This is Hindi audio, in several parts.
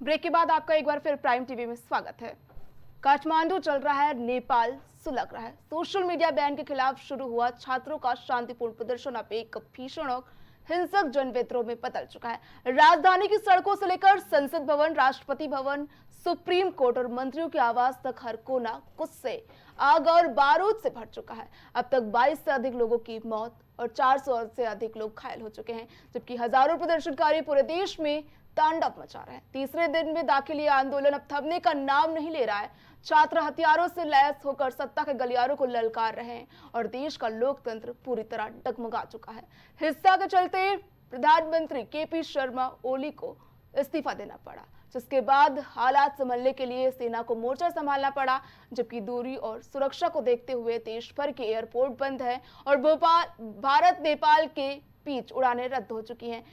ब्रेक के बाद आपका एक बार फिर प्राइम टीवी में स्वागत है। काठमांडू चल रहा है, नेपाल सुलग रहा है। सोशल मीडिया बैन के खिलाफ शुरू हुआ छात्रों का शांतिपूर्ण प्रदर्शन अब एक भीषण और हिंसक जनविद्रोह में बदल चुका है। राजधानी की सड़कों से लेकर संसद भवन, राष्ट्रपति भवन, सुप्रीम कोर्ट और मंत्रियों के आवास तक हर कोना गुस्से, आग और बारूद से भर चुका है। अब तक 22 से अधिक लोगों की मौत और 400 से अधिक लोग घायल हो चुके हैं, जबकि हजारों प्रदर्शनकारी पूरे देश में तांडव मचा रहे हैं। तीसरे दिन में दाखिली आंदोलन अब थमने का नाम नहीं ले रहा है। छात्र हथियारों से लैस होकर सत्ता के गलियारों को ललकार रहे हैं और देश का लोकतंत्र पूरी तरह डगमगा चुका है। हिंसा के चलते प्रधानमंत्री केपी शर्मा ओली को इस्तीफा देना पड़ा, जिसके बाद हालात संभलने के लिए सेना को मोर्चा संभालना पड़ा। जबकि दूरी और सुरक्षा को देखते हुए देश भर के एयरपोर्ट बंद है और भारत नेपाल के बीच उड़ानें रद्द हो चुकी हैं।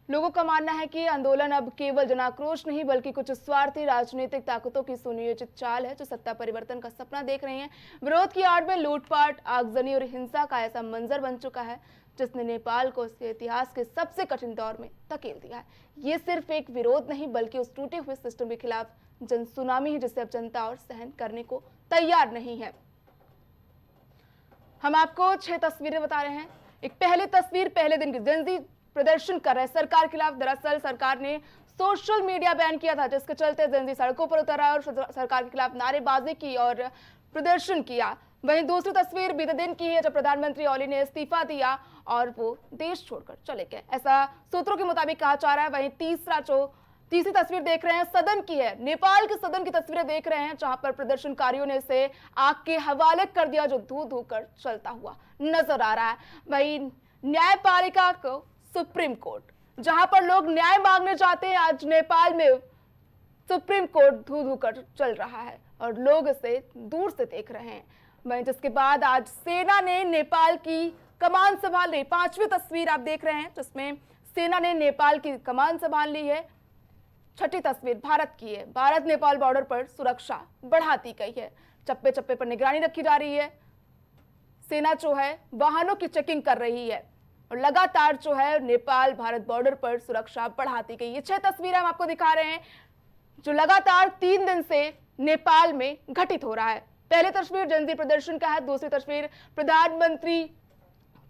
लोगों का मानना है कि आंदोलन अब केवल जनाक्रोश नहीं बल्कि कुछ स्वार्थी राजनीतिक ताकतों की सुनियोजित चाल है, जो सत्ता परिवर्तन का सपना देख रहे हैं। विरोध की आड़ में लूटपाट, आगजनी और हिंसा का ऐसा मंजर बन चुका है जिसने नेपाल को उसके इतिहास के सबसे कठिन दौर में धकेल दिया है। ये सिर्फ एक विरोध नहीं बल्कि उस टूटे हुए सिस्टम के खिलाफ जन सुनामी है, जिसे अब जनता और सहन करने को तैयार नहीं है। हम आपको 6 तस्वीरें बता रहे हैं। एक पहली तस्वीर पहले दिन की, जेनजी प्रदर्शन कर रहे हैं सरकार के खिलाफ। दरअसल सरकार ने सोशल मीडिया बैन किया था, जिसके चलते जेनजी सड़कों पर उतरा और सरकार के खिलाफ नारेबाजी की और प्रदर्शन किया। वहीं दूसरी तस्वीर बीते दिन की है, जब प्रधानमंत्री ओली ने इस्तीफा दिया और वो देश छोड़कर चले गए, ऐसा सूत्रों के मुताबिक कहा जा रहा है। वहीं तीसरी तस्वीर देख रहे हैं, सदन की है। नेपाल के सदन की तस्वीरें देख रहे हैं, जहां पर प्रदर्शनकारियों ने इसे आग के हवाले कर दिया, जो धू धू कर चलता हुआ नजर आ रहा है। वहीं न्यायपालिका को सुप्रीम कोर्ट, जहां पर लोग न्याय मांगने जाते हैं, आज नेपाल में सुप्रीम कोर्ट धू धू कर चल रहा है और लोग इसे दूर से देख रहे हैं। वहीं जिसके बाद आज सेना ने नेपाल की कमान संभाल ली। 5वीं तस्वीर आप देख रहे हैं, जिसमें सेना ने नेपाल की कमान संभाल ली है। 6ठी तस्वीर भारत की है। भारत नेपाल बॉर्डर पर सुरक्षा बढ़ा दी गई है। चप्पे चप्पे पर निगरानी रखी जा रही है। सेना जो है वाहनों की चेकिंग कर रही है और लगातार जो है नेपाल भारत बॉर्डर पर सुरक्षा बढ़ाती गई। ये 6 तस्वीरें हम आपको दिखा रहे हैं, जो लगातार 3 दिन से नेपाल में घटित हो रहा है। पहली तस्वीर जेनजी प्रदर्शन का है, दूसरी तस्वीर प्रधानमंत्री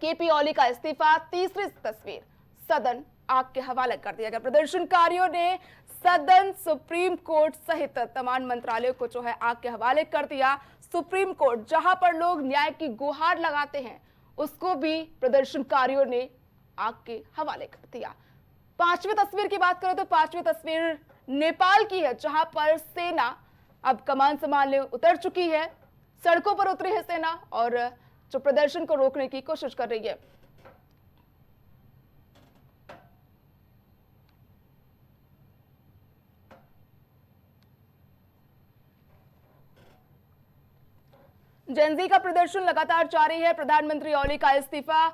केपी ओली का इस्तीफा, तीसरी तस्वीर सदन आग के हवाले कर दिया गया। प्रदर्शनकारियों ने सदन, सुप्रीम कोर्ट सहित तमाम मंत्रालयों को जो है आग के हवाले कर दिया। सुप्रीम कोर्ट, जहां पर लोग न्याय की गुहार लगाते हैं, उसको भी प्रदर्शनकारियों ने आग के हवाले कर दिया। 5वीं तस्वीर की बात करें तो 5वीं तस्वीर नेपाल की है, जहां पर सेना अब कमान संभालने उतर चुकी है। सड़कों पर उतरी है सेना और जो प्रदर्शन को रोकने की कोशिश कर रही है। जेनजी का प्रदर्शन लगातार जारी है। प्रधानमंत्री ओली का इस्तीफा,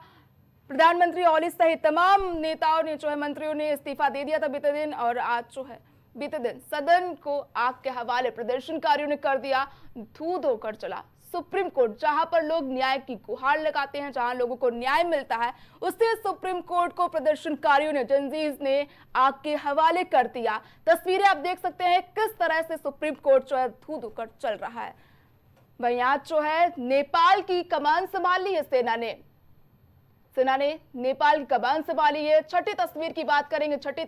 प्रधानमंत्री ओली सहित तमाम नेताओं ने जो है, मंत्रियों ने इस्तीफा दे दिया था बीते दिन, और आज जो है बीते दिन सदन को आग के हवाले प्रदर्शनकारियों ने कर दिया। धू धोकर चला सुप्रीम कोर्ट, जहां पर लोग न्याय की गुहार लगाते हैं, जहां लोगों को न्याय मिलता है, उससे सुप्रीम कोर्ट को प्रदर्शनकारियों ने, जेनजीज ने आग के हवाले कर दिया। तस्वीरें आप देख सकते हैं किस तरह से सुप्रीम कोर्ट जो है धू धोकर चल रहा है। वहीं आज जो है नेपाल की कमान संभाल ली है सेना ने नेपाल की कमान संभाली है। 6ठी तस्वीर की बात करेंगे। 6ठी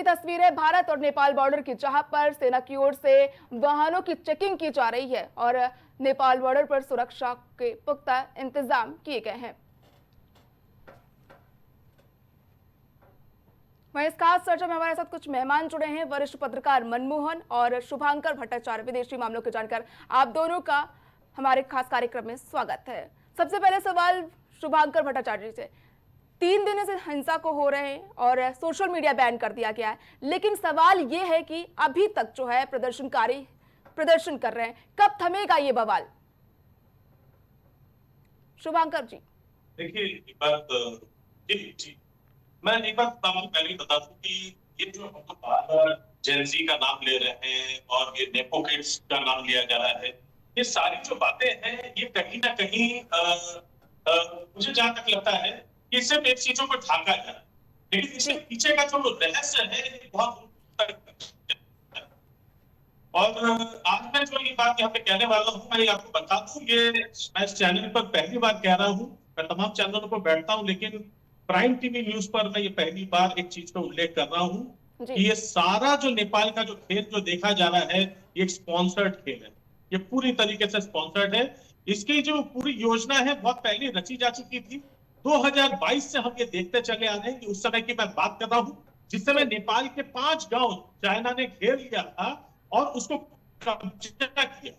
तस्वीर है भारत और नेपाल बॉर्डर की, जहां पर सेना की ओर से वाहनों की चेकिंग की जा रही है और नेपाल बॉर्डर पर सुरक्षा के पुख्ता इंतजाम किए गए हैं। वहीं इस खास चर्चा में हमारे साथ कुछ मेहमान जुड़े हैं। वरिष्ठ पत्रकार मनमोहन और शुभांकर भट्टाचार्य, विदेशी मामलों के जानकार। आप दोनों का हमारे खास कार्यक्रम में स्वागत है। सबसे पहले सवाल शुभांकर भट्टाचार्य जी से। 3 दिन से हिंसा को हो रहे हैं और सोशल मीडिया बैन कर दिया गया है, लेकिन सवाल ये है कि अभी तक जो है प्रदर्शनकारी प्रदर्शन कर रहे हैं, कब थमेगा ये बवाल? शुभांकर जी। देखिए, मैं एक बात आपको पहले ही बता दूं कि ये जो हम बार-बार जेनजी का नाम ले रहे हैं और ये नेपो किड्स का नाम लिया जा रहा है, ये सारी जो बातें हैं, ये कहीं ना कहीं मुझे जहां तक लगता है कि सिर्फ एक चीजों को ढांका जा रहा है। लेकिन इसके जी पीछे का जो रहस्य है ये बहुत और आज मैं जो ये बात यहाँ पे कहने वाला हूँ, मैं आपको बता दूं, ये मैं इस चैनल पर पहली बार कह रहा हूँ। मैं तमाम चैनलों पर बैठता हूँ, लेकिन प्राइम टीवी न्यूज पर मैं ये पहली बार एक चीज का उल्लेख कर रहा हूँ जी कि ये सारा जो नेपाल का जो खेल जो देखा जा रहा है, ये एक स्पॉन्सर्ड खेल है। ये पूरी तरीके से स्पॉन्सर्ड है। इसकी जो पूरी योजना है बहुत पहले रची जा चुकी थी। 2022 से हम ये देखते चले आ रहे हैं कि उस समय की मैं बात कर रहा हूँ जिस समय जी नेपाल के 5 गांव चाइना ने घेर लिया था और उसको कब्जा किया।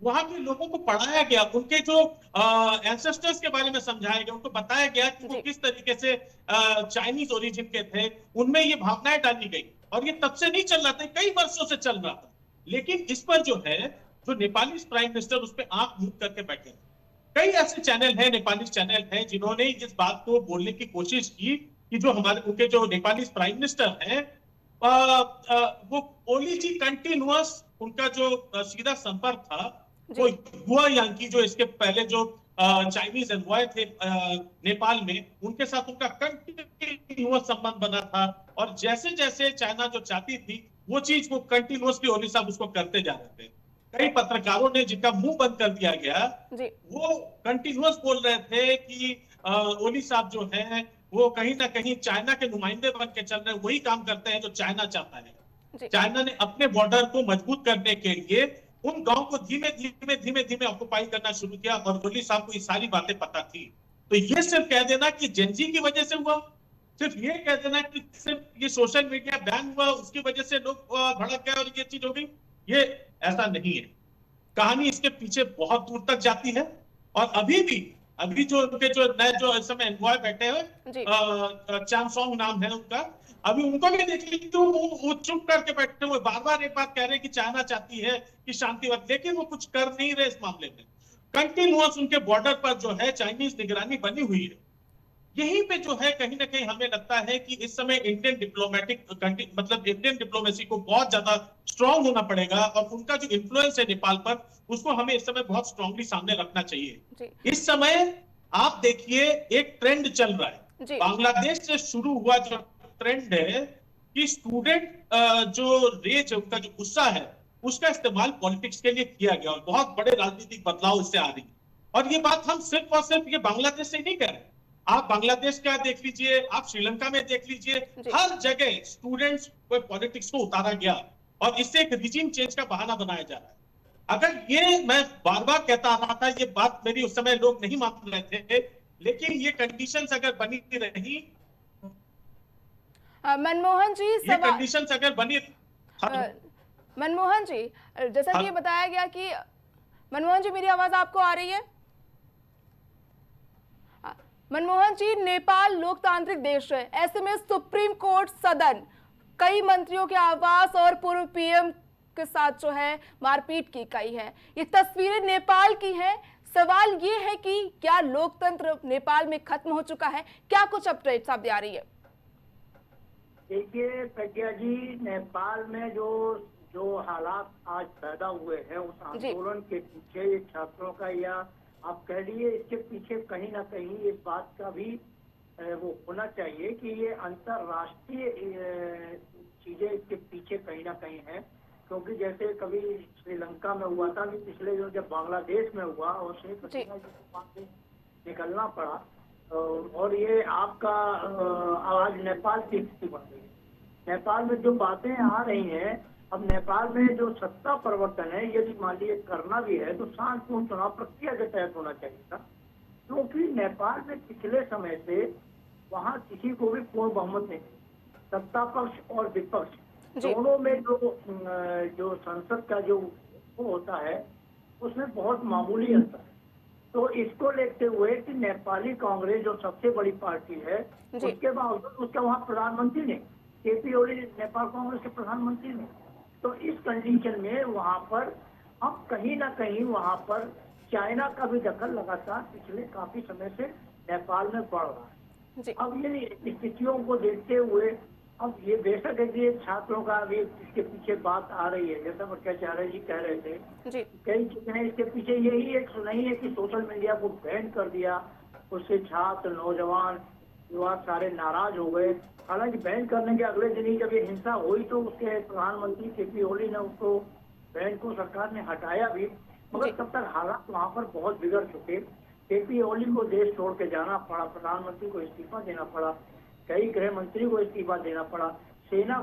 वहां के लोगों को पढ़ाया गया, उनके जो एंसेस्टर्स के बारे में समझाया गया, उनको बताया गया कि वो जी किस तरीके से चाइनीज ओरिजिन के थे। उनमें ये भावनाएं डाली गई और ये तब से नहीं चल रहा था, कई वर्षों से चल रहा था। लेकिन इस पर जो है, जो नेपाली प्राइम मिनिस्टर उस पर आंख मूंद करके बैठे हैं। कई ऐसे चैनल हैं, नेपाली चैनल हैं, जिन्होंने इस बात को बोलने की कोशिश की कि जो हमारे उनके जो नेपाली प्राइम मिनिस्टर हैं, वो ओली जी कंटिन्यूअस उनका जो सीधा संपर्क था, वो जी युवा यांकी जो इसके पहले जो चाइनीज एनवॉय थे नेपाल में, उनके साथ उनका कंटिन्यूअस संबंध बना था। और जैसे जैसे चाइना जो चाहती थी वो चीज वो कंटिन्यूअसली ओली साहब उसको करते जा रहे थे। कई पत्रकारों ने जिनका मुंह बंद कर दिया गया, जी वो कंटिन्यूअस बोल रहे थे कि ओली साहब जो हैं वो कहीं ना कहीं चाइना के नुमाइंदे बन के चल रहे हैं, वही काम करते हैं जो चाइना चाहता है। जी चाइना ने अपने बॉर्डर को मजबूत करने के लिए उन गांव को धीमे धीमे धीमे धीमे ऑक्युपाई करना शुरू किया और ओली साहब को ये सारी बातें पता थी। तो ये सिर्फ कह देना कि जेनजी की वजह से हुआ, सिर्फ ये कह देना कि सिर्फ ये सोशल मीडिया बैन हुआ उसकी वजह से लोग भड़क गए और ये चीज हो गई, ये ऐसा नहीं है। कहानी इसके पीछे बहुत दूर तक जाती है। और अभी भी, अभी जो उनके जो नए जो इस समय एनवॉय बैठे जी हैं, चांगसोंग नाम है उनका, अभी उनको भी देख लीजिए तो वो चुप करके बैठे हुए बार बार एक बात कह रहे हैं कि चाइना चाहती है कि शांति वक्त, लेकिन वो कुछ कर नहीं रहे इस मामले में। कंटिन्यूअस उनके बॉर्डर पर जो है चाइनीज निगरानी बनी हुई है। यहीं पे जो है कहीं ना कहीं हमें लगता है कि इस समय इंडियन डिप्लोमेटिक मतलब इंडियन डिप्लोमेसी को बहुत ज्यादा स्ट्रांग होना पड़ेगा और उनका जो इन्फ्लुएंस है नेपाल पर उसको हमें इस समय बहुत स्ट्रांगली सामने रखना चाहिए। जी इस समय आप देखिए एक ट्रेंड चल रहा है, जी बांग्लादेश से शुरू हुआ जो ट्रेंड है कि स्टूडेंट जो रेज है, उनका जो गुस्सा है, उसका इस्तेमाल पॉलिटिक्स के लिए किया गया और बहुत बड़े राजनीतिक बदलाव इससे आ रही है। और ये बात हम सिर्फ और सिर्फ ये बांग्लादेश से नहीं कर रहे, आप बांग्लादेश का देख लीजिए, आप श्रीलंका में देख लीजिए, जी हर जगह स्टूडेंट्स को पॉलिटिक्स को उतारा गया और इससे एक रिजीम चेंज का बहाना बनाया जा रहा है। अगर ये मैं बार बार कहता रहा था, ये बात मेरी उस समय लोग नहीं मान रहे थे, लेकिन ये कंडीशंस अगर बनी रही, मनमोहन जी ये कंडीशंस अगर बनी, अ, मनमोहन जी, जैसा कि ये बताया गया कि मनमोहन जी, मेरी आवाज आपको आ रही है? मनमोहन जी, नेपाल लोकतांत्रिक देश है, ऐसे में सुप्रीम कोर्ट सदन कई मंत्रियों के आवास और पूर्व पीएम के साथ जो है मारपीट की गई है। ये तस्वीरें नेपाल की हैं। सवाल ये है कि क्या लोकतंत्र नेपाल में खत्म हो चुका है? क्या कुछ अपडेट्स आप आ रही है? देखिए प्रज्ञा जी, नेपाल में जो जो हालात आज पैदा हुए हैं उस आंदोलन के पीछे ये छात्रों का, या आप कह लिए इसके पीछे कहीं ना कहीं इस बात का भी वो होना चाहिए कि ये अंतरराष्ट्रीय चीजें इसके पीछे कहीं ना कहीं है। क्योंकि जैसे कभी श्रीलंका में हुआ था, अभी पिछले जो जब बांग्लादेश में हुआ और शेख हसीना जी को वहां से निकलना पड़ा, और ये आपका आज नेपाल की स्थिति बन गई है। नेपाल में जो बातें आ रही हैं, अब नेपाल में जो सत्ता परिवर्तन है, यदि मान लीजिए करना भी है तो शांतिपूर्ण चुनाव प्रक्रिया के तहत होना चाहिए था। क्योंकि नेपाल में पिछले समय से वहाँ किसी को भी पूर्ण बहुमत नहीं, सत्ता पक्ष और विपक्ष दोनों में जो संसद का जो वो होता है उसमें बहुत मामूली अंतर है। तो इसको लेते हुए कि नेपाली कांग्रेस जो सबसे बड़ी पार्टी है, उसके बावजूद उसका वहाँ प्रधानमंत्री नहीं, केपी ओली नेपाल कांग्रेस के प्रधानमंत्री नहीं। तो इस कंडीशन में वहाँ पर अब कहीं ना कहीं वहाँ पर चाइना का भी दखल लगातार पिछले काफी समय से नेपाल में बढ़ रहा है। अब ये स्थितियों को देखते हुए अब ये बेशक है कि छात्रों का भी इसके पीछे बात आ रही है, जैसा भट्टाचार्य जी कह रहे थे, कई चीजें इसके पीछे यही एक नहीं है कि सोशल मीडिया को बैन कर दिया, उससे छात्र नौजवान युवा सारे नाराज हो गए। हालांकि बैन करने के अगले दिन ही जब ये हिंसा हुई तो उसके प्रधानमंत्री केपी ओली ने उसको बैन को सरकार ने हटाया भी, मगर तब तक हालात वहां पर बहुत बिगड़ चुके। केपी ओली को देश छोड़ के जाना पड़ा, प्रधानमंत्री को इस्तीफा देना पड़ा, कई गृह मंत्री को इस्तीफा देना पड़ा, सेना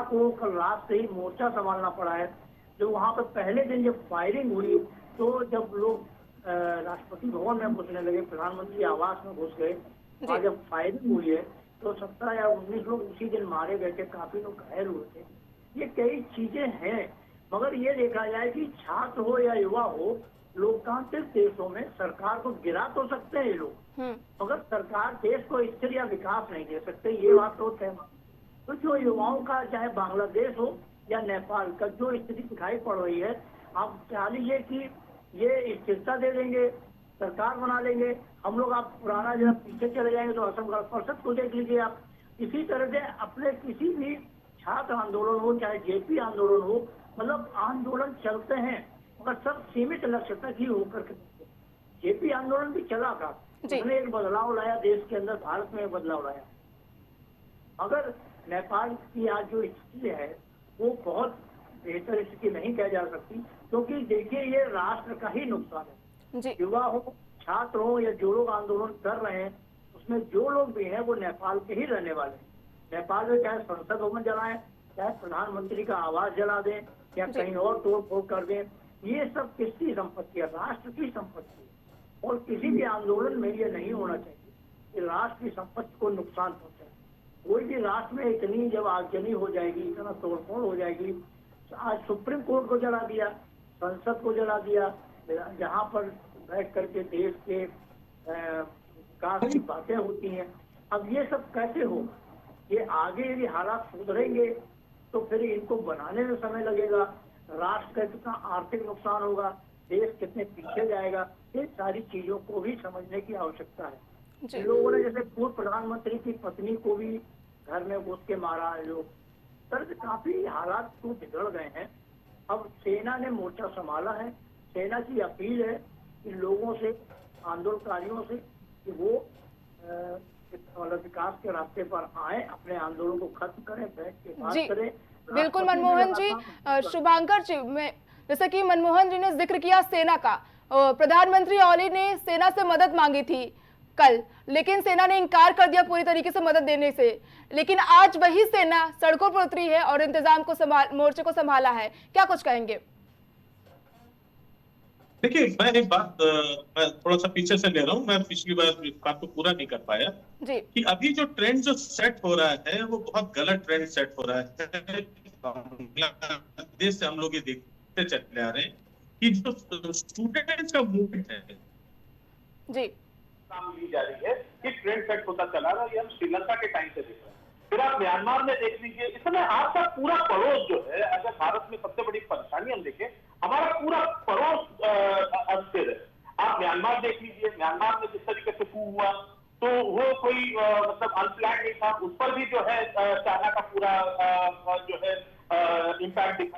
को कल रात से ही मोर्चा संभालना पड़ा है। जो वहां पर पहले दिन जब फायरिंग हुई तो जब लोग राष्ट्रपति भवन में घुसने लगे, प्रधानमंत्री आवास में घुस गए, और जब फायरिंग हुई है तो 17 या 19 लोग उसी दिन मारे गए थे, काफी लोग घायल हुए थे। ये कई चीजें हैं, मगर ये देखा जाए कि छात्र हो या युवा हो, लोकतांत्रिक देशों में सरकार को गिरा तो सकते हैं ये लोग, मगर सरकार देश को स्थिर या विकास नहीं दे सकते, ये बात तो तय। तो जो युवाओं का चाहे बांग्लादेश हो या नेपाल का जो स्थिति दिखाई पड़ रही है, आप चाह लीजिए कि ये स्थिरता दे देंगे, सरकार बना लेंगे हम लोग। आप पुराना जब पीछे चले जाएंगे तो असम गण परिषद को देख लीजिए आप। इसी तरह से अपने किसी भी छात्र आंदोलन हो चाहे जेपी आंदोलन हो, मतलब आंदोलन चलते हैं मगर सब सीमित लक्ष्य तक ही होकर के। जेपी आंदोलन भी चला था, उसने एक बदलाव लाया देश के अंदर, भारत में एक बदलाव लाया। अगर नेपाल की आज जो स्थिति है वो बहुत बेहतर स्थिति नहीं कह जा सकती, क्योंकि देखिए ये राष्ट्र का ही नुकसान है। युवा हो, छात्र हो या जो लोग आंदोलन कर रहे हैं, उसमें जो लोग भी हैं वो नेपाल के ही रहने वाले हैं। नेपाल में चाहे संसद भवन जलाएं, चाहे प्रधानमंत्री का आवास जला दें या कहीं और तोड़ फोड़ कर दें, ये सब किसकी संपत्ति है? राष्ट्र की संपत्ति है। और किसी भी आंदोलन में ये नहीं होना चाहिए कि राष्ट्र की संपत्ति को नुकसान पहुंचे। कोई भी राष्ट्र में इतनी जब आगजनी हो जाएगी, इतना तोड़फोड़ हो जाएगी, आज सुप्रीम कोर्ट को जला दिया, संसद को जला दिया, जहाँ पर बैठ करके देश के विकास की बातें होती हैं। अब ये सब कैसे होगा? ये आगे यदि हालात सुधरेंगे तो फिर इनको बनाने में समय लगेगा, राष्ट्र का कितना आर्थिक नुकसान होगा, देश कितने पीछे जाएगा, ये सारी चीजों को भी समझने की आवश्यकता है। लोगों ने जैसे पूर्व प्रधानमंत्री की पत्नी को भी घर में घुस के मारा है लोग, सर काफी हालात तो बिगड़ गए हैं। अब सेना ने मोर्चा संभाला है, सेना की अपील है कि लोगों से, आंदोलनकारियों से कि वो विकास के रास्ते पर आए, अपने आंदोलन को खत्म करें, बैठ के बात करें। बिल्कुल मनमोहन जी, शुभांकर जी, मैं जैसा कि मनमोहन जी ने जिक्र किया सेना का, प्रधानमंत्री ओली ने सेना से मदद मांगी थी कल, लेकिन सेना ने इनकार कर दिया पूरी तरीके से मदद देने से। लेकिन आज वही सेना सड़कों पर उतरी है और इंतजाम को मोर्चे को संभाला है, क्या कुछ कहेंगे? देखिए, मैं एक बात मैं थोड़ा सा पीछे से ले रहा हूँ, मैं पिछली बार इस बात को पूरा नहीं कर पाया कि अभी जो ट्रेंड जो सेट हो रहा है वो बहुत गलत ट्रेंड सेट हो रहा है। बांग्लादेश से हम लोग ये देखते चले आ रहे हैं कि जो स्टूडेंट्स का मूवमेंट है जी काम ली जा रही है, ये ट्रेंड सेट होता चला रहा है। ये हम श्रीलंका के टाइम से देख रहे हैं, फिर आप म्यांमार में देख लीजिए। इस समय आपका पूरा पड़ोस जो है, अगर भारत में सबसे बड़ी परेशानी हम देखें, हमारा पूरा पड़ोस अस्थिर है। आप म्यांमार देख लीजिए, म्यांमार में जिस तरीके से coup हुआ तो वो कोई मतलब अनप्लान नहीं था, उस पर भी जो है चाइना का पूरा जो है इम्पैक्ट दिखा।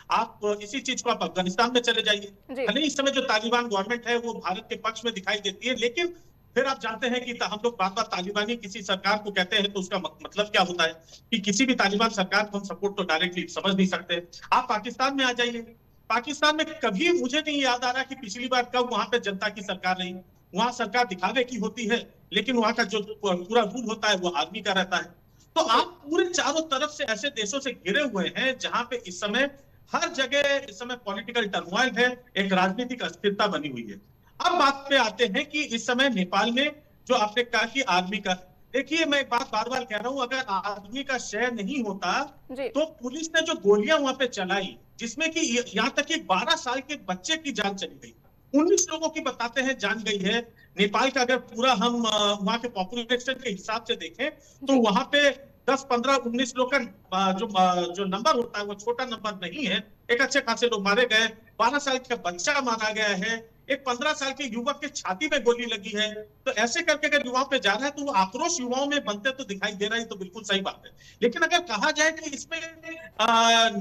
आप इसी चीज को आप अफगानिस्तान में चले जाइए, भले इस समय जो तालिबान गवर्नमेंट है वो भारत के पक्ष में दिखाई देती है, लेकिन फिर आप जानते हैं कि हम लोग बार बार तालिबानी किसी सरकार को कहते हैं तो उसका मतलब क्या होता है कि किसी भी तालिबान सरकार को हम सपोर्ट तो डायरेक्टली समझ नहीं सकते। आप पाकिस्तान में आ जाइए, पाकिस्तान में कभी मुझे नहीं याद आ रहा कि पिछली बार कब वहां पे जनता की सरकार रही। वहां सरकार दिखावे की होती है, लेकिन वहां का जो पूरा रूल होता है वो आर्मी का रहता है। तो आप पूरे चारों तरफ से ऐसे देशों से घिरे हुए हैं जहां पे इस समय हर जगह इस समय पॉलिटिकल टर्मोइल है, एक राजनीतिक अस्थिरता बनी हुई है। अब बात पे आते हैं कि इस समय नेपाल में जो आपने कहा कि आर्मी का, देखिए मैं एक बात बार बार कह रहा हूं, अगर आर्मी का शेयर नहीं होता तो पुलिस ने जो गोलियां वहां पे चलाई, जिसमें कि यहाँ तक कि 12 साल के बच्चे की जान चली गई, 19 लोगों की बताते हैं जान गई है। नेपाल का अगर पूरा हम वहां के पॉपुलेशन के हिसाब से देखें तो वहां पे 10, 15, 19 लोग का जो नंबर होता है वो छोटा नंबर नहीं है। एक अच्छे खासे लोग मारे गए, 12 साल का बच्चा मारा गया है, एक 15 साल के युवक के छाती में गोली लगी है। तो ऐसे करके अगर युवाओं पे जा रहा है तो वो आक्रोश युवाओं में बनते तो दिखाई दे रहा है, तो बिल्कुल सही बात है। लेकिन अगर कहा जाए कि इसमें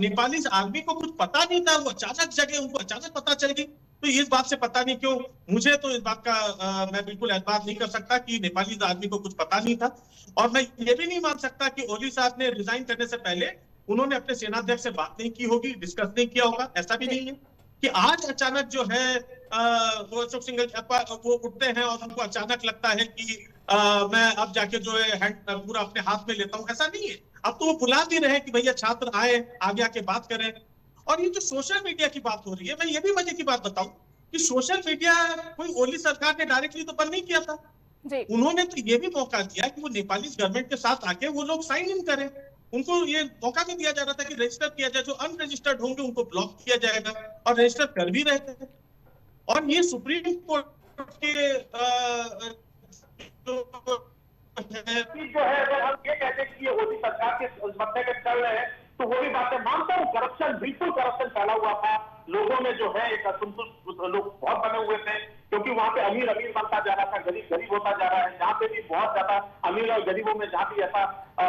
नेपाली आर्मी को कुछ पता नहीं था, वो अचानक जगे, उनको अचानक पता चल गई, तो इस बात से पता नहीं क्यों मुझे तो इस बात का मैं बिल्कुल एतबार नहीं कर सकता कि नेपाली आदमी को कुछ पता नहीं था। और मैं ये भी नहीं मान सकता कि ओली साहब ने रिजाइन करने से पहले उन्होंने अपने सेनाध्यक्ष से बात नहीं की होगी, डिस्कस नहीं किया होगा। ऐसा भी नहीं है कि आज अचानक जो है वो अशोक सिंघल वो उठते हैं और उनको अचानक लगता है कि मैं अब जाके जो है हैंड पूरा अपने हाथ में लेता हूं। ऐसा नहीं है। अब तो वो बुला भी रहे कि भैया छात्र आए, आगे आके बात करें। और ये जो सोशल मीडिया की बात हो रही है, मैं ये भी मजे की बात बताऊं कि सोशल मीडिया कोई ओली सरकार ने डायरेक्टली तो बंद नहीं किया था जी। उन्होंने तो ये भी मौका दिया कि वो नेपाली गवर्नमेंट के साथ आके वो लोग साइन इन करें। उनको ये मौका भी दिया जा रहा था कि रजिस्टर किया जाए, जो अनरजिस्टर्ड होंगे उनको ब्लॉक किया जाएगा, और रजिस्टर कर भी रहे थे। और ये सुप्रीम कोर्ट के जो है अगर हम ये कहते हैं कि ये मोदी सरकार के मसले में चल रहे हैं तो वो भी बातें मानता हूँ। करप्शन, बिल्कुल करप्शन फैला हुआ था, लोगों में जो है एक असंतुष्ट लोग बहुत बने हुए थे, क्योंकि वहां पे अमीर अमीर बनता जा रहा था, गरीब गरीब होता जा रहा है। जहाँ पे भी बहुत ज्यादा अमीर और गरीबों में जहाँ भी ऐसा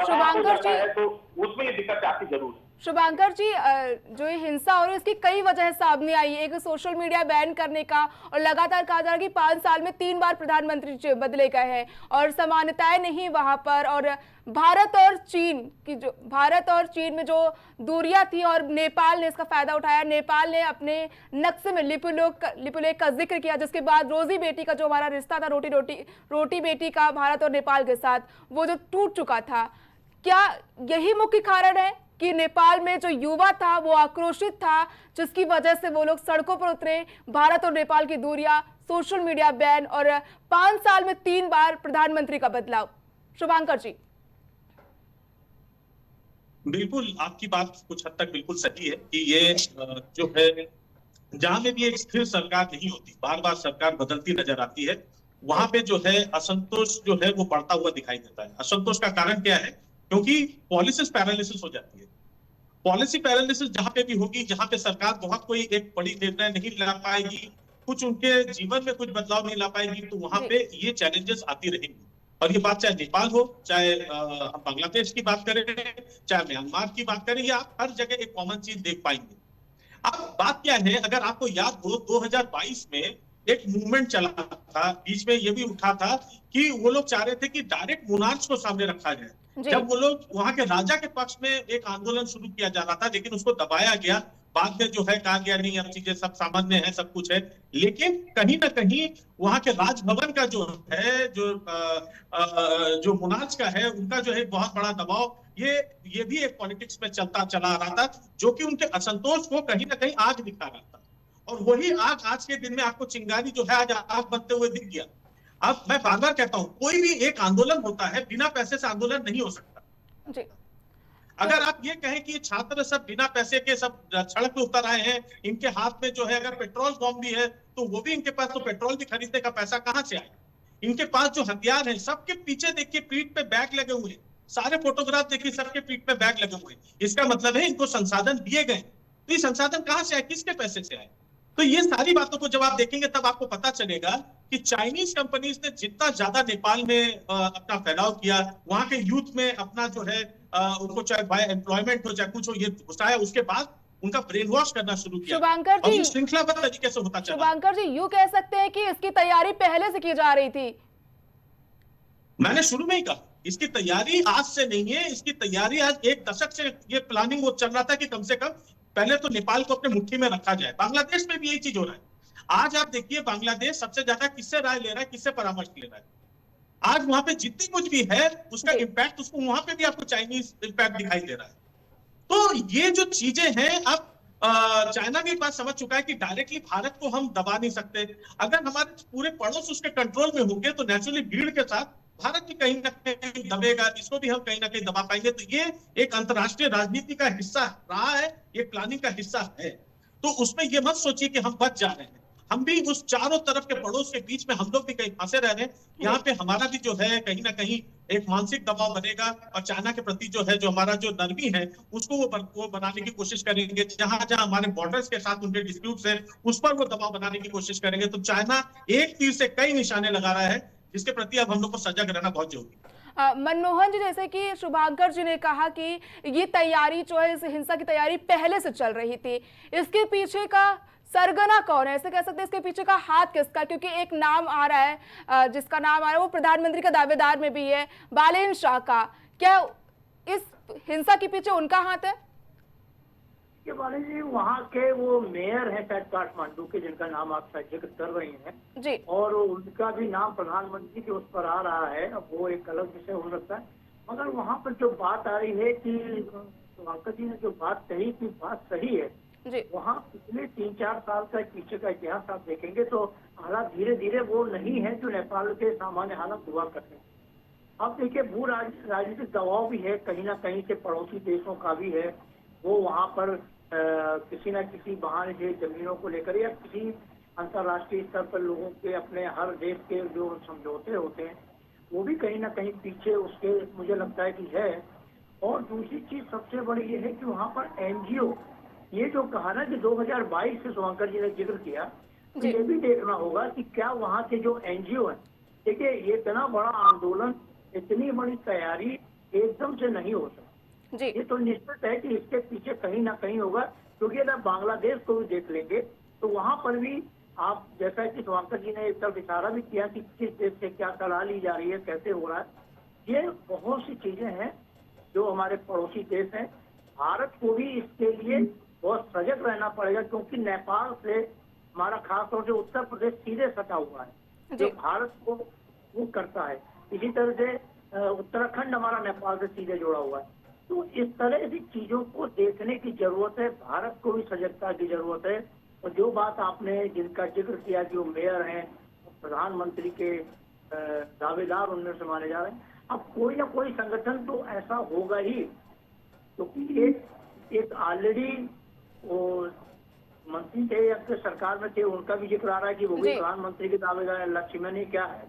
शुभांकर जी, है तो उसमें ये दिक्कत आती जरूर है। शुभांकर जी, जो ये हिंसा हो रही है इसकी कई वजह सामने आई है। एक सोशल मीडिया बैन करने का, और लगातार कहा जा रहा है कि 5 साल में 3 बार प्रधानमंत्री बदले गए हैं और समानताएं नहीं वहां पर। और भारत और चीन में जो दूरियां थी और नेपाल ने इसका फायदा उठाया। नेपाल ने अपने नक्शे में लिपुलेख का जिक्र किया, जिसके बाद रोजी बेटी का जो हमारा रिश्ता था, रोटी बेटी का भारत और नेपाल के साथ, वो जो टूट चुका था। क्या यही मुख्य कारण है कि नेपाल में जो युवा था वो आक्रोशित था, जिसकी वजह से वो लोग सड़कों पर उतरे? भारत और नेपाल की दूरियां, सोशल मीडिया बैन और 5 साल में 3 बार प्रधानमंत्री का बदलाव। शुभांकर जी। बिल्कुल, आपकी बात कुछ हद तक बिल्कुल सही है कि ये जो है जहां में भी एक स्थिर सरकार नहीं होती, बार बार सरकार बदलती नजर आती है, वहां पे जो है असंतोष जो है वो बढ़ता हुआ दिखाई देता है। असंतोष का कारण क्या है? क्योंकि पॉलिसी पैरालिसिस हो जाती है। पॉलिसी पैरालिसिस जहां पे भी होगी, जहां पे सरकार बहुत कोई एक बड़ी निर्णय नहीं ला पाएगी, कुछ उनके जीवन में कुछ बदलाव नहीं ला पाएगी, तो वहां पे ये चैलेंजेस आती रहेंगी। और ये बात चाहे नेपाल हो, चाहे हम बांग्लादेश की बात करें, चाहे म्यांमार की बात करें, या आप हर जगह एक कॉमन चीज देख पाएंगे। अब बात क्या है, अगर आपको याद हो 2022 में एक मूवमेंट चला था, बीच में ये भी उठा था कि वो लोग चाह रहे थे कि डायरेक्ट मोनार्च को सामने रखा जाए। जब वो लोग वहां के राजा के पक्ष में एक आंदोलन शुरू किया जा रहा था, लेकिन उसको दबाया गया। बाद में जो है कहा गया नहीं, अब चीजें सब सामान्य है, सब कुछ है। लेकिन कहीं ना कहीं वहां के राजभवन का जो है, जो मोनार्च का है, उनका जो है बहुत बड़ा दबाव, ये भी एक पॉलिटिक्स में चला आ रहा था, जो कि उनके असंतोष को कहीं ना कहीं आग दिखा रहा था। और वही आग आज के दिन में आपको चिंगारी जो है आज आग बनते हुए दिख गया। अब मैं बार बार कहता हूं, कोई भी एक आंदोलन होता है, बिना पैसे से आंदोलन नहीं हो सकता जी। अगर आप ये कहें कि छात्र सब बिना पैसे के सब सड़क पे उतर आए हैं, इनके हाथ में जो है अगर पेट्रोल बम भी है, तो वो भी इनके पास तो पेट्रोल भी खरीदने का पैसा कहां से आए? इनके पास जो हथियार है, सबके पीछे देखिए पीठ पे बैग लगे हुए हैं, सारे फोटोग्राफ देखिए सबके पीठ पे बैग लगे हुए हैं। इसका मतलब है इनको संसाधन दिए गए। तो ये संसाधन कहां से आए, किसके पैसे से आए? तो ये सारी बातों को जब आप देखेंगे तब आपको पता चलेगा कि चाइनीज कंपनीज ने जितना ज्यादा नेपाल में अपना फैलाव किया, वहां के यूथ में अपना जो है उनको चाहे बाय एम्प्लॉयमेंट हो चाहे कुछ हो, ये घुसाया, उसके बाद उनका ब्रेन वॉश करना शुरू किया। शुभांकर जी, श्रृंखलाबद्ध तरीके से होता चला। शुभांकर जी, यूं कह सकते हैं कि इसकी तैयारी पहले से की जा रही थी। मैंने शुरू में ही कहा, इसकी तैयारी आज से नहीं है, इसकी तैयारी आज 1 दशक से ये प्लानिंग वो चल रहा था कि कम से कम पहले तो नेपाल को अपने मुट्ठी में रखा जाए। बांग्लादेश में भी यही चीज हो रहा है। आज आप देखिए बांग्लादेश सबसे ज्यादा किससे राय ले रहा है, किससे परामर्श ले रहा है। आज वहां पे जितनी कुछ भी है उसका इम्पैक्ट, उसको वहां पे भी आपको चाइनीज इम्पैक्ट दिखाई दे रहा है। तो ये जो चीजें हैं, अब चाइना भी बात समझ चुका है कि डायरेक्टली भारत को हम दबा नहीं सकते। अगर हमारे पूरे पड़ोस उसके कंट्रोल में होंगे तो नेचुरली भीड़ के साथ भारत भी कहीं ना कहीं दबेगा, इसको भी हम कहीं ना कहीं दबा पाएंगे। तो ये एक अंतरराष्ट्रीय राजनीति का हिस्सा रहा है, ये प्लानिंग का हिस्सा है। तो उसमें ये मत सोचिए कि हम बच जा रहे हैं, हम भी उस चारों तरफ के पड़ोस के बीच में हम लोग भी कहीं फंसे रह रहे हैं। यहाँ पे हमारा भी जो है कहीं ना कहीं एक मानसिक दबाव बनेगा, और चाइना के प्रति जो है, जो हमारा जो नरमी है, उसको वो बनाने की कोशिश करेंगे। जहां जहां हमारे बॉर्डर्स के साथ उनके डिस्प्यूट्स है, उस पर वो दबाव बनाने की कोशिश करेंगे। तो चाइना एक तीर से कई निशाने लगा रहा है, जिसके प्रति अब हम लोग को सजग रहना बहुत जरूरी है। मनमोहन जी, जैसे कि शुभांकर जी ने कहा कि ये तैयारी जो है, इस हिंसा की तैयारी पहले से चल रही थी, इसके पीछे का सरगना कौन है, ऐसे कह सकते हैं इसके पीछे का हाथ किसका, क्योंकि एक नाम आ रहा है जिसका नाम आ रहा है वो प्रधानमंत्री का दावेदार में भी है, बालेन शाह का। क्या इस हिंसा के पीछे उनका हाथ है? ये वाले जी वहाँ के वो मेयर हैं शायद काठमांडू के, जिनका नाम आप शायद जिक्र कर रही हैं जी, और उनका भी नाम प्रधानमंत्री के उस पर आ रहा है। अब वो एक अलग विषय हो सकता है, मगर वहाँ पर जो बात आ रही है कि शुभंकर जी ने जो बात कही कि बात सही है। जी, वहाँ पिछले 3-4 साल का पीछे का इतिहास आप देखेंगे तो हालात धीरे धीरे वो नहीं है जो नेपाल के सामान्य हालात हुआ करते हैं। अब देखिए भू राजनीतिक दबाव भी है, कहीं ना कहीं से पड़ोसी देशों का भी है। वो वहाँ पर किसी न किसी बहाने से जमीनों को लेकर या किसी अंतर्राष्ट्रीय स्तर पर लोगों के अपने हर देश के जो समझौते होते हैं वो भी कहीं ना कहीं पीछे उसके मुझे लगता है कि है। और दूसरी चीज सबसे बड़ी ये है कि वहाँ पर एनजीओ, ये जो कहा ना कि 2022 से शुभंकर जी ने जिक्र किया, तो जी, ये भी देखना होगा कि क्या वहाँ के जो एनजीओ है, देखिए ये इतना बड़ा आंदोलन, इतनी बड़ी तैयारी एकदम से नहीं हो सकती। जी, ये तो निश्चित है कि इसके पीछे कहीं ना कहीं होगा, क्योंकि अगर बांग्लादेश को भी देख लेंगे तो वहां पर भी आप जैसा कि शुभंकर जी ने एक तरफ इशारा भी किया कि किस देश से क्या सलाह ली जा रही है, कैसे हो रहा है, ये बहुत सी चीजें हैं जो हमारे पड़ोसी देश हैं। भारत को भी इसके लिए बहुत सजग रहना पड़ेगा, क्योंकि नेपाल से हमारा खासतौर से उत्तर प्रदेश सीधे सटा हुआ है जो जी, भारत को वो करता है। इसी तरह से उत्तराखंड हमारा नेपाल से सीधे जुड़ा हुआ है। तो इस तरह की चीजों को देखने की जरूरत है, भारत को भी सजगता की जरूरत है। और जो बात आपने जिनका जिक्र किया कि वो मेयर हैं, प्रधानमंत्री के दावेदार उनमें से माने जा रहे हैं, अब कोई ना कोई संगठन तो ऐसा होगा ही, क्योंकि एक ऑलरेडी वो मंत्री थे या फिर सरकार में थे, उनका भी जिक्र आ रहा है कि वो भी जी, प्रधानमंत्री के दावेदार है। लक्ष्मणी क्या है,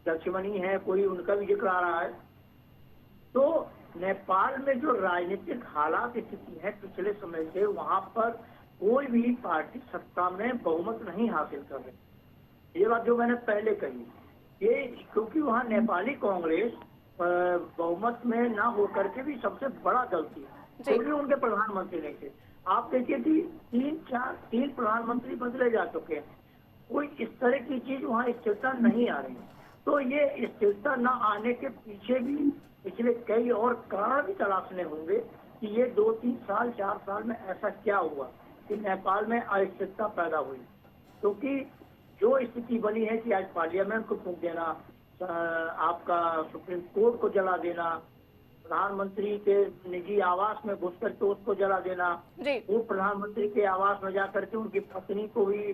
लक्ष्मणी है कोई, उनका भी जिक्र आ रहा है। तो नेपाल में जो राजनीतिक हालात स्थिति है पिछले समय से, वहां पर कोई भी पार्टी सत्ता में बहुमत नहीं हासिल कर रही। ये बात जो मैंने पहले कही, ये क्योंकि वहाँ नेपाली कांग्रेस बहुमत में ना होकर के भी सबसे बड़ा दल थी, फिर भी उनके प्रधानमंत्री नहीं थे। आप देखिए कि 3 प्रधानमंत्री बदले जा चुके हैं, कोई इस तरह की चीज वहाँ स्थिरता नहीं आ रही। तो ये स्थिरता न आने के पीछे भी पिछले कई और कारण भी तलाशने होंगे कि ये 2-3 साल 4 साल में ऐसा क्या हुआ कि नेपाल में अस्थिरता पैदा हुई। क्योंकि जो स्थिति बनी है कि आज पार्लियामेंट को फूंक देना, आपका सुप्रीम कोर्ट को जला देना, प्रधानमंत्री के निजी आवास में घुस करके उसको जला देना, वो प्रधानमंत्री के आवास में जाकर के उनकी पत्नी को भी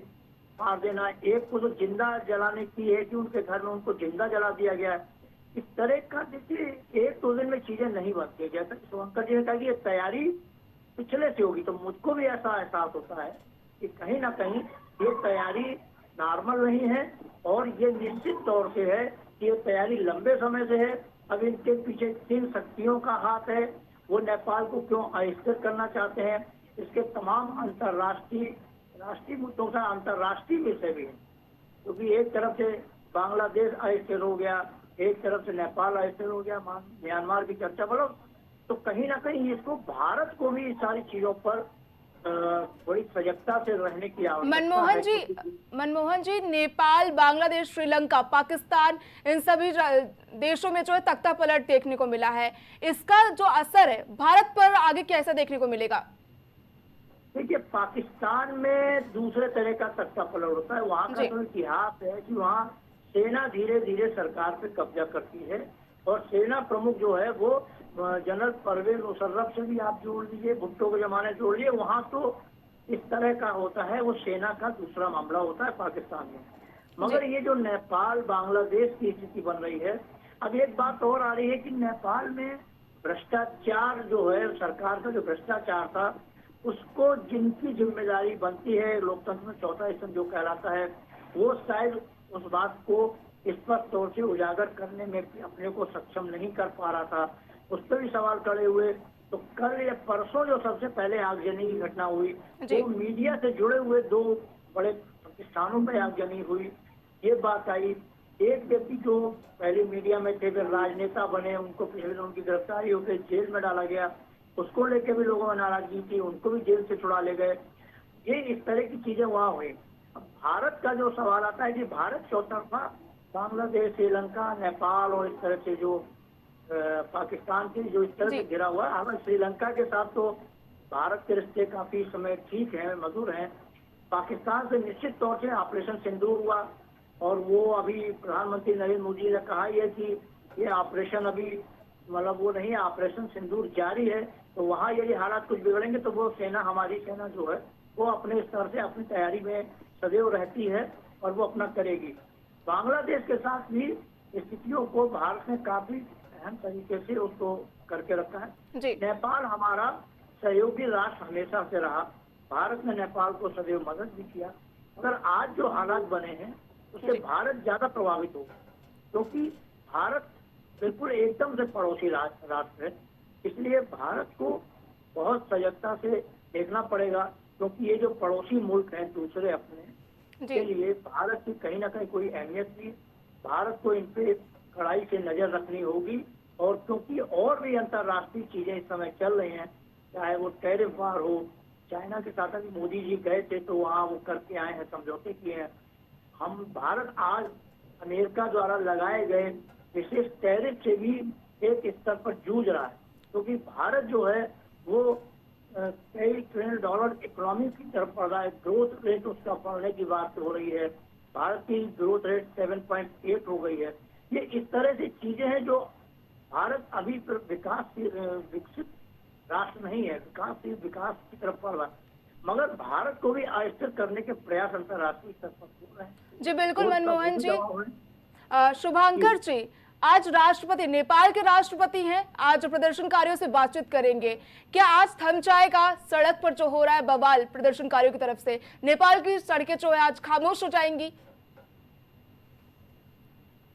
मार देना, एक को तो जिंदा जलाने की है कि उनके घर में उनको जिंदा जला दिया गया है। इस तरह का देखिए 1-2 दिन में चीजें नहीं बनती। जैसा कि शुभंकर जी ने कहा कि ये तैयारी पिछले से होगी, तो मुझको भी ऐसा एहसास होता है कि कहीं ना कहीं ये तैयारी नॉर्मल नहीं है और ये निश्चित तौर से है कि ये तैयारी लंबे समय से है। अब इनके पीछे किन शक्तियों का हाथ है, वो नेपाल को क्यों अस्थिर करना चाहते हैं, इसके तमाम राष्ट्रीय मुद्दों का अंतर्राष्ट्रीय विषय भी है। क्योंकि एक तरफ से बांग्लादेश अस्थिर हो गया, एक तरफ से नेपाल अस्थिर हो गया, म्यांमार की चर्चा बोलो, तो कहीं ना कहीं इसको भारत को भी इस सारी चीजों पर बड़ी सजगता से रहने की आवश्यकता है। मनमोहन जी, नेपाल, बांग्लादेश, श्रीलंका, पाकिस्तान, इन सभी देशों में जो है तख्ता पलट देखने को मिला है, इसका जो असर है भारत पर आगे कैसा देखने को मिलेगा? देखिए पाकिस्तान में दूसरे तरह का तख्ता पलट होता है। वहाँ का जो इतिहास है कि वहाँ सेना धीरे धीरे सरकार पे कब्जा करती है और सेना प्रमुख जो है वो जनरल परवेज मुशर्रफ से भी आप जोड़ लीजिए, भुट्टो के जमाने जोड़ लीजिए, वहाँ तो इस तरह का होता है, वो सेना का दूसरा मामला होता है पाकिस्तान में। मगर ये जो नेपाल बांग्लादेश की स्थिति बन रही है, अब एक बात और आ रही है कि नेपाल में भ्रष्टाचार जो है, सरकार का जो भ्रष्टाचार था उसको जिनकी जिम्मेदारी बनती है, लोकतंत्र में चौथा स्तंभ जो कहलाता है, वो शायद उस बात को स्पष्ट तौर से उजागर करने में अपने को सक्षम नहीं कर पा रहा था, उस पर भी सवाल खड़े हुए। तो कल या परसों जो सबसे पहले आगजनी की घटना हुई, वो मीडिया से जुड़े हुए 2 बड़े प्रतिष्ठानों पर आगजनी हुई। ये बात आई, एक व्यक्ति जो पहले मीडिया में थे फिर राजनेता बने, उनको पिछले दिनों उनकी गिरफ्तारी होकर जेल में डाला गया, उसको लेकर भी लोगों में नाराजगी थी, उनको भी जेल से छुड़ा ले गए। ये इस तरह की चीजें वहाँ हुई। अब भारत का जो सवाल आता है कि भारत चौतरफा बांग्लादेश, श्रीलंका, नेपाल और इस तरह से जो पाकिस्तान के जो इस तरह से घिरा हुआ है। हालांकि श्रीलंका के साथ तो भारत के रिश्ते काफी समय ठीक है, मधुर हैं। पाकिस्तान से निश्चित तौर से ऑपरेशन सिंदूर हुआ और वो अभी प्रधानमंत्री नरेंद्र मोदी ने कहा है कि ये ऑपरेशन अभी मतलब वो नहीं है, ऑपरेशन सिंदूर जारी है। तो वहाँ यदि हालात कुछ बिगड़ेंगे तो वो सेना, हमारी सेना जो है वो अपने स्तर से अपनी तैयारी में सदैव रहती है और वो अपना करेगी। बांग्लादेश के साथ भी स्थितियों को भारत ने काफी अहम तरीके से उसको करके रखा है। जी। नेपाल हमारा सहयोगी राष्ट्र हमेशा से रहा। भारत ने नेपाल को सदैव मदद भी किया। मगर आज जो हालात बने हैं उससे भारत ज्यादा प्रभावित होगा, क्योंकि भारत बिल्कुल एकदम से पड़ोसी राष्ट्र है। इसलिए भारत को बहुत सजगता से देखना पड़ेगा, क्योंकि ये जो पड़ोसी मुल्क हैं दूसरे अपने के लिए भारत की कहीं ना कहीं कोई अहमियत नहीं। भारत को इन पे कड़ाई से नजर रखनी होगी। और क्योंकि और भी अंतर्राष्ट्रीय चीजें इस समय चल रही हैं, चाहे वो टैरिफ वार हो, चाइना के साथ अभी मोदी जी गए थे तो वहाँ वो करके आए हैं, समझौते किए हैं। हम भारत आज अमेरिका द्वारा लगाए गए विशेष टैरिफ से भी एक स्तर पर जूझ रहा है, क्योंकि भारत जो है वो कई ट्रिलियन डॉलर इकोनॉमी की तरफ बढ़ रहा है। ग्रोथ रेट उसका बढ़ने की बात हो रही है। भारत की ग्रोथ रेट 7.8 हो गई है। ये इस तरह से चीजें हैं जो भारत अभी विकसित राष्ट्र नहीं है, विकास की तरफ बढ़ रहा है। मगर भारत को भी अस्थिर करने के प्रयास अंतर्राष्ट्रीय स्तर पर हो रहे हैं। जी बिल्कुल मनमोहन जी। शुभांकर जी, आज राष्ट्रपति, नेपाल के राष्ट्रपति हैं, आज प्रदर्शनकारियों से बातचीत करेंगे। क्या आज थम जाएगा सड़क पर जो हो रहा है बवाल प्रदर्शनकारियों की तरफ से? नेपाल की सड़कें जो है आज खामोश हो जाएंगी?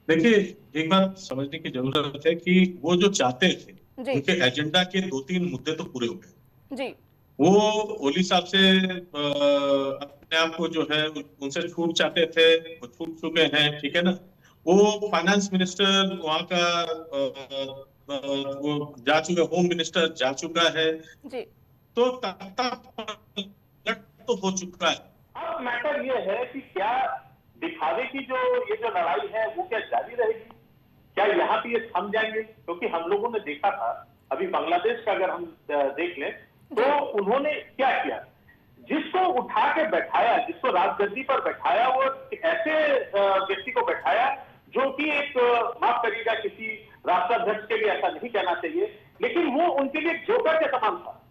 देखिए, एक बात समझने की जरूरत है कि वो जो चाहते थे उनके एजेंडा के 2-3 मुद्दे तो पूरे हो गए जी। वो ओली साहब से अपने आप को जो है उनसे छूट चाहते थे, वो छूट चुके हैं, ठीक है ना। वो फाइनेंस मिनिस्टर वहाँ का वो जा चुका, होम मिनिस्टर जा चुका है जी। तो तख्ता पलट तो हो चुका है। अब मैटर ये है कि क्या दिखावे की ये जो लड़ाई है वो क्या जारी रहेगी, क्या यहाँ पे ये थम जाएंगे? क्योंकि हम लोगों ने देखा था अभी बांग्लादेश का अगर हम देख लें तो उन्होंने क्या किया, जिसको उठा के बैठाया, जिसको राजगद्दी पर बैठाया, वो ऐसे व्यक्ति को बैठाया जो कि एक माफ करिएगा किसी राष्ट्राध्यक्ष के लिए ऐसा नहीं कहना चाहिए, लेकिन वो उनके लिए जोकर के समान था।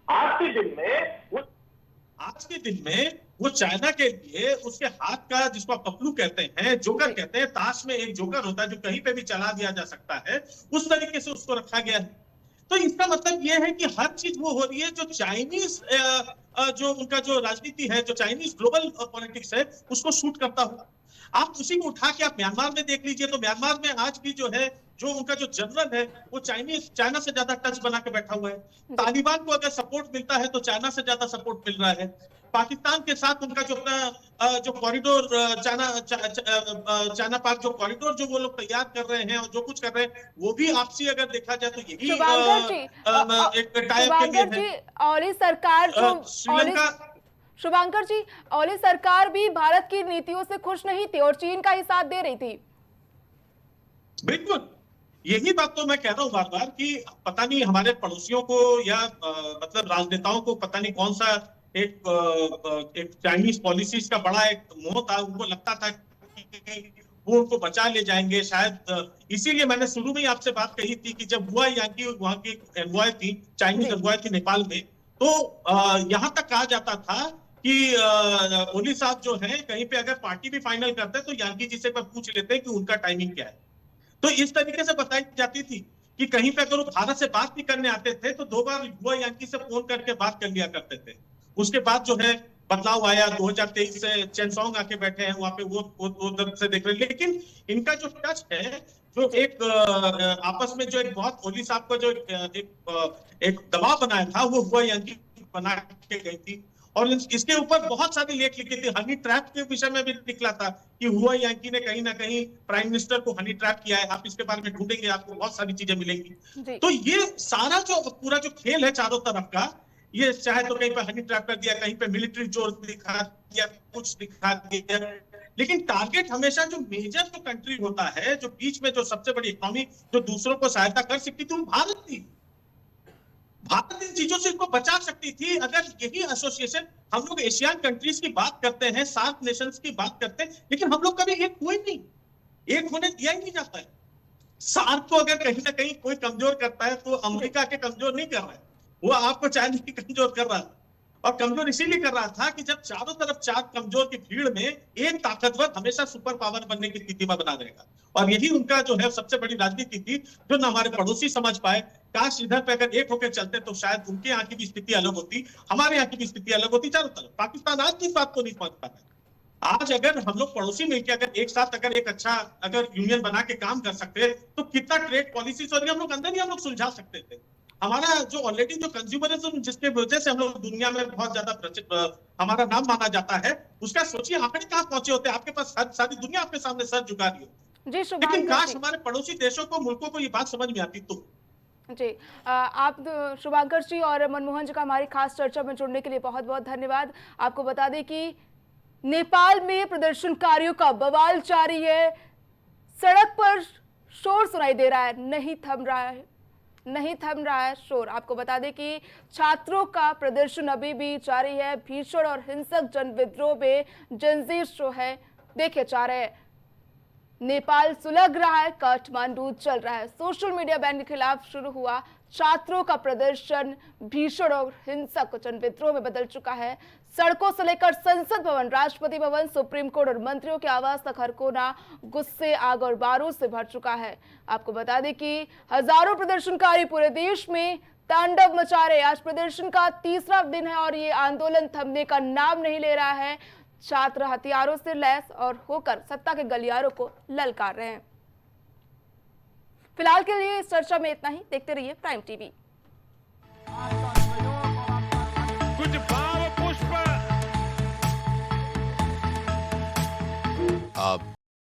आज के दिन में वो चाइना के लिए उसके हाथ का, जिसको आप पपलू कहते हैं, जोकर कहते हैं, ताश में एक जोकर होता है जो कहीं पे भी चला दिया जा सकता है, उस तरीके से उसको रखा गया है। तो इसका मतलब यह है कि हर चीज वो हो रही है जो चाइनीज जो उनका जो राजनीति है, जो चाइनीज ग्लोबल पॉलिटिक्स है, उसको सूट करता हुआ। आप उसी को उठा के आप म्यांमार में देख लीजिए तो म्यांमार में आज भी जो है जो उनका जो जनरल है वो चाइना से ज्यादा टच बना के बैठा हुआ है। तालिबान को अगर सपोर्ट मिलता है तो चाइना से ज्यादा सपोर्ट मिल रहा है। पाकिस्तान के साथ उनका जो अपना जो कॉरिडोर चाइना पाक जो कॉरिडोर जो वो लोग तैयार कर रहे हैं और जो कुछ कर रहे हैं वो भी आपसी अगर देखा जाए तो यही एक टाइप के लिए है। ओली सरकार जो श्रीलंका, शुभांकर जी, ओली सरकार भी भारत की नीतियों से खुश नहीं थी और चीन का ही साथ दे रही थी। बिल्कुल, यही बात तो मैं कह रहा हूँ बार बार कि पता नहीं हमारे पड़ोसियों को या मतलब राजनेताओं को पता नहीं कौन सा एक चाइनीज पॉलिसीज का बड़ा एक मोह था। उनको लगता था कि वो उनको बचा ले जाएंगे शायद। इसीलिए मैंने शुरू में ही आपसे बात कही थी कि जब हुआ यानी वहां की एनवॉय थी, चाइनीज एनवॉय थी नेपाल में, तो यहाँ तक कहा जाता था कि ओली साहब जो है कहीं पे अगर पार्टी भी फाइनल करते तो यागी जी से पूछ लेते हैं कि उनका टाइमिंग क्या है। तो इस तरीके से बताई जाती थी कि कहीं पे अगर वो भारत से बात भी करने आते थे तो 2 बार युवा यागी से फोन करके बात कर लिया करते थे। उसके बाद जो है बदलाव आया, 2023 से चेनसोंग आके बैठे हैं वहां पे, वो उधर से देख रहे हैं। लेकिन इनका जो टच है, जो एक आपस में जो एक बहुत ओली साहब का जो एक दबाव बनाया था वो हुआ यागी बना के गई थी। और इसके ऊपर बहुत सारे लेख लिखे थे। हनी ट्रैप के विषय में भी निकला था कि हुआ यागी ने कहीं ना कहीं प्राइम मिनिस्टर को हनी ट्रैप किया है। आप इसके बारे में ढूंढेंगे आपको बहुत सारी चीजें मिलेंगी। तो ये सारा जो पूरा जो खेल है चारों तरफ का, ये चाहे तो कहीं पे हनी ट्रैप कर दिया, कहीं पे मिलिट्री जोर दिखा दिया, कुछ दिखा दिया, लेकिन टारगेट हमेशा जो मेजर जो कंट्री होता है, जो बीच में जो सबसे बड़ी इकोनॉमी जो दूसरों को सहायता कर सकती थी, वो भारत थी। भारत इन चीजों से इसको बचा सकती थी। अगर यही एसोसिएशन, हम लोग एशियन कंट्रीज की बात करते हैं, सार्क नेशंस की बात करते हैं, लेकिन हम लोग कभी एक हुए नहीं, एक होने दिया ही नहीं जाता है। सार्क को अगर कहीं ना कहीं कोई कमजोर करता है तो अमेरिका के कमजोर नहीं कर रहा है, वो आपको चाइना की कमजोर कर रहा है। और कमजोर इसीलिए कर रहा था कि जब चारों तरफ चार कमजोर की भीड़ में एक ताकतवर हमेशा सुपर पावर बनने की स्थिति में बना रहेगा। और यही उनका जो है सबसे बड़ी राजनीति थी, जो न हमारे पड़ोसी समझ पाए। काश इधर पे अगर एक होकर चलते तो शायद उनके यहाँ की भी स्थिति अलग होती, हमारे यहाँ की भी स्थिति अलग होती। चारों तरफ पाकिस्तान आज की इस बात को नहीं समझ पाता है। आज अगर हम लोग पड़ोसी मिलकर अगर एक साथ अगर एक अच्छा अगर यूनियन बना के काम कर सकते तो कितना ट्रेड पॉलिसीज और हम लोग अंदर ही हम लोग सुलझा सकते थे। हमारा जो ऑलरेडी जो कंज्यूमरिज्म जिसके वजह से हम लोग दुनिया में बहुत ज्यादा हमारा नाम माना जाता है, उसका सोचिए आंकड़े कहाँ पहुंचे होते हैं। आपके पास सारी दुनिया आपके सामने सर झुका रही हो। जी लेकिन काश हमारे पड़ोसी देशों को, मुल्कों को ये बात समझ में आती तो। जी आप शुभांकर जी और मनमोहन जी का हमारी खास चर्चा में जुड़ने के लिए बहुत बहुत धन्यवाद। आपको बता दें कि नेपाल में प्रदर्शनकारियों का बवाल जारी है, सड़क पर शोर सुनाई दे रहा है, नहीं थम रहा है शोर। आपको बता दें कि छात्रों का प्रदर्शन अभी भी जारी है। भीषण और हिंसक जन विद्रोह में जनजीर जो है देखे जा रहे हैं। नेपाल सुलग रहा है, काठमांडू चल रहा है। सोशल मीडिया बैन के खिलाफ शुरू हुआ छात्रों का प्रदर्शन भीषण और हिंसक जन विद्रोह में बदल चुका है। सड़कों से लेकर संसद भवन, राष्ट्रपति भवन, सुप्रीम कोर्ट और मंत्रियों के आवास तक हर कोना गुस्से, आग और बारूद से भर चुका है। आपको बता दें कि हजारों प्रदर्शनकारी पूरे देश में तांडव मचा रहे। आज प्रदर्शन का तीसरा दिन है और ये आंदोलन थमने का नाम नहीं ले रहा है। छात्र हथियारों से लैस और होकर सत्ता के गलियारों को ललकार रहे हैं। फिलहाल के लिए इस चर्चा में इतना ही। देखते रहिए प्राइम टीवी। कुछ भाव पुष्प आप